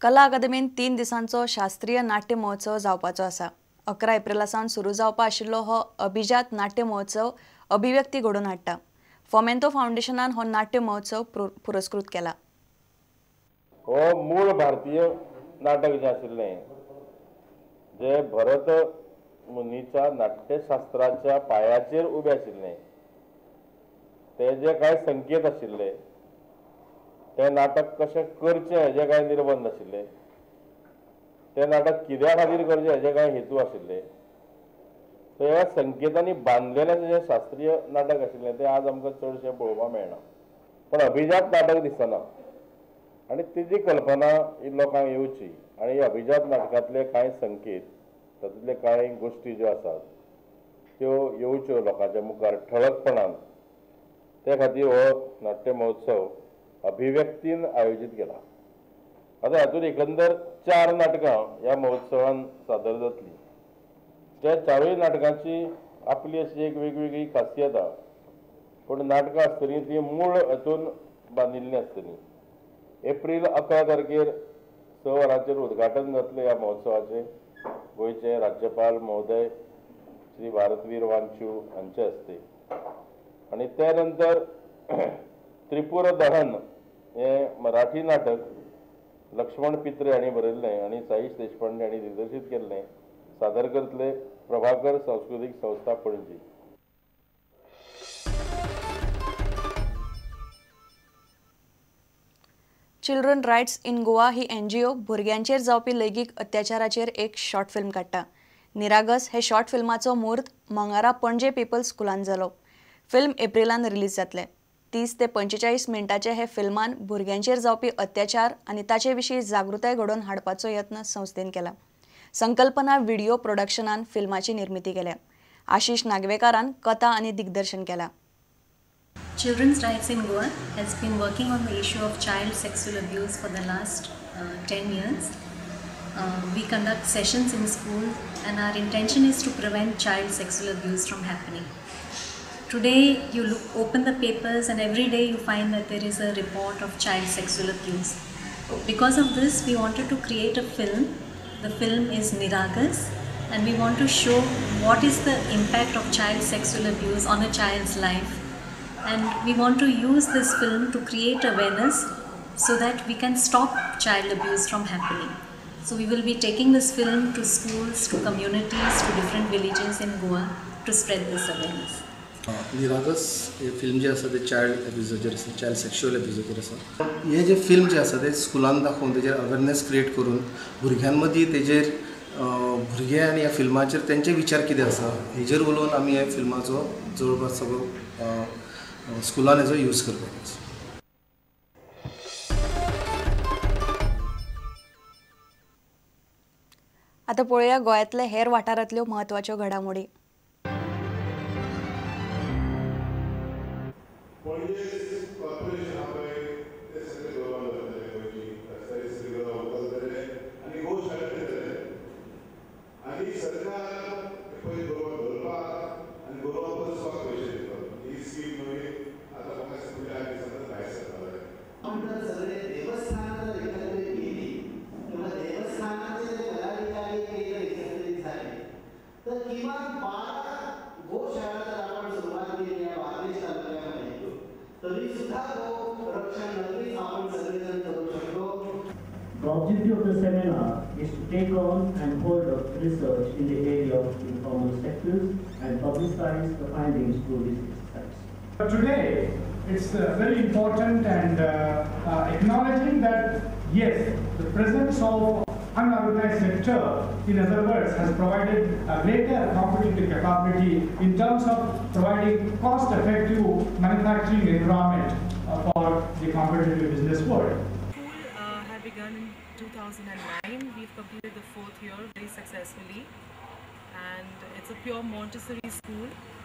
कला अकादमीन 3 दिसांचो शास्त्रीय नाट्य महोत्सव जावपाचो आसा। 11 एप्रिलासावन सुरू जावपा आशिल्लो हो अभिजात नाट्य महोत्सव अभिव्यक्ती घडोवन हाडटा। फोमेंतो फाउंडेशनान हो नाट्य महोत्सव पुरस्कृत केला। हो मूळ भारतीय नाटक जे आशिल्लें जे भरत मुनीच्या नाट्यशास्त्राच्या पायाचेर उबें आशिल्लें ते जे कांय संकेत आशिल्ले ते नाटक कशें करचें हेजे कांय निर्बंध आशिल्ले, ते नाटक कित्या खातीर करचें हेजे कांय हेतू आशिल्ले, सो ह्या संकेतांनी बांदलेलें जे शास्त्रीय नाटक आशिल्लें ते आज आमकां चडशें पळोवपाक मेळना, पण अभिजात नाटक दिसना आनी तेजी कल्पना ही लोकांक येवची आनी अभिजात नाटकांतले कांय संकेत तातूंतले कांय गोश्टी ज्यो आसात त्यो येवच्यो लोकांच्या मुखार ठळकपणान, ते खातीर हो नाट्य महोत्सव अभिव्यक्तीन आयोजीत केला। आता हातूंत एकंदर 4 नाटकां ह्या महोत्सवान सादर जातली। त्या 4य नाटकांची आपली अशी एक वेगवेगळी खासियत आसा, पूण नाटकां आसतली ती मूळ हातून बांदिल्लीं आसतली। एप्रील 11 तारखेर 6 वरांचेर उद्घाटन जातलें ह्या महोत्सवाचें गोंयचे राज्यपाल महोदय श्री भारतवीर वांचू हांचे हस्ते, आनी त्या नंतर त्रिपुर दहन हे मराठी नाटक लक्ष्मण पित्रे हांणी बरयल्लें आनी साईश देशपांडे हांणी दिग्दर्शीत केल्लें सादर करतले प्रभाकर सांस्कृतीक संस्था Panaji. Children rights in Goa ही NGO भुरग्यांचेर जावपी लैंगीक अत्याचाराचेर एक शॉर्ट फिल्म काडटा। निरागस हे शॉर्ट फिल्माचो मुहूर्त मंगळारा पणजे पीपल्स स्कुलान जालो। फिल्म एप्रिलान रिलीज जातलें। 30 ते 45 मिनटाचे हे फिल्मान भुरग्यांचेर जावपी अत्याचार आनी ताचे विशीं जागृताय घडोवन हाडपाचो यत्न संस्थेन केला। संकल्पना व्हिडिओ प्रोडक्शनान फिल्माची निर्मिती केल्या। आशीष नागवेकारान कथा आनी दिग्दर्शन केला। Children's Rights in Goa has been working on the issue of child sexual abuse for the last 10 years. We conduct sessions in school and our intention is to prevent child sexual abuse from happening. Today you open the papers and every day you find that there is a report of child sexual abuse. Because of this we wanted to create a film. The film is Niragas and we want to show what is the impact of child sexual abuse on a child's life. And we want to use this film to create awareness so that we can stop child abuse from happening. So we will be taking this film to schools, to communities, to different villages in Goa to spread this awareness. निरागस हे film जे आसा ते child एब्युजाचेर आसा, child sexual एब्युजाचेर आसा। हे जे film जे आसा ते स्कुलान दाखोवन तेजेर अवेरनेस क्रिएट करून भुरग्यां मदीं तेजेर भुरगे आनी ह्या फिल्माचेर तेंचे विचार कितें आसा हेजेर उलोवन आमी ह्या फिल्माचो जवळपास सगळो स्कुलान हेजो यूज करपाचो आसा। आतां पळोवया गोंयांतले हेर वाठारांतल्यो म्हत्वाच्यो घडामोडी। The objective of the seminar is to take on and hold up research in the area of informal sectors and publicize the findings through this exercise. Today, it's very important and acknowledging that yes, the presence of unorganized sector, in other words, has provided a greater competitive capability in terms of providing cost-effective manufacturing environment for the competitive business world. Begun in 2009. We've completed the 4th year very successfully and it's a pure Montessori school.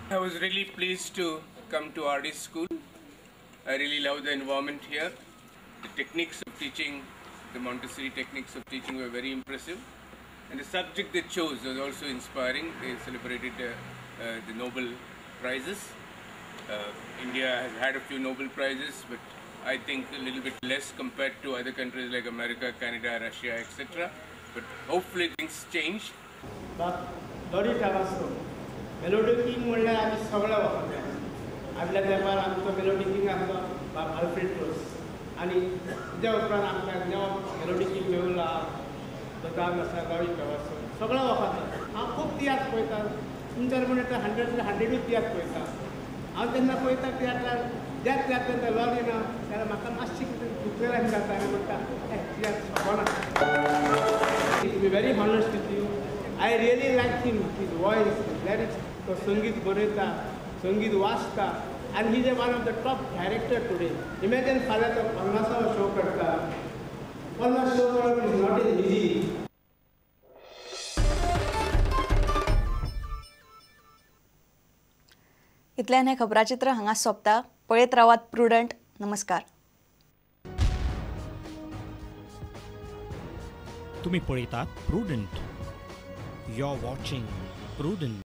I was really pleased to come to RD school. I really love the environment here. The techniques of teaching, the Montessori techniques of teaching were very impressive and the subject they chose was also inspiring. They celebrated the Nobel Prizes. India has had a few Nobel Prizes, but I think a little bit less compared to other countries like America, Canada, Russia, etc. But hopefully things change. बरी टाकासो melody king म्हणल्यार आमी सगळे वखद आपल्या तेंपार आमचो melody king आसलो Alfred close आनी त्या उपरांत आमकां नेवो मेलोडी किंग मेवला बदाम आसा गौरी टाकासो सगळे वखद हांव खूब तियात्र पळयता तुमच्यार म्हणटा ते 100 तियात्र पळयता हांव तेन्ना पळयता तियात्रार ज्या तियात्रान ते लॉरी ना जाल्यार म्हाका मातशी दुसऱ्या जाता आनी म्हणटा तियात्र सोबना to be very honest with you I really like him, his voice, his lyrics, तो संगीत बरयता, संगीत वाचता, and he is one of the top director today. Imagine फाल्यां तो 50 शो करता. 50 शो करप is not easy. इतल्यान हे खबराचित्र हांगा सोंपता. पळयत रावात प्रुडंट. नमस्कार. तुम्ही पळयतात प्रुडंट. You're watching Prudent.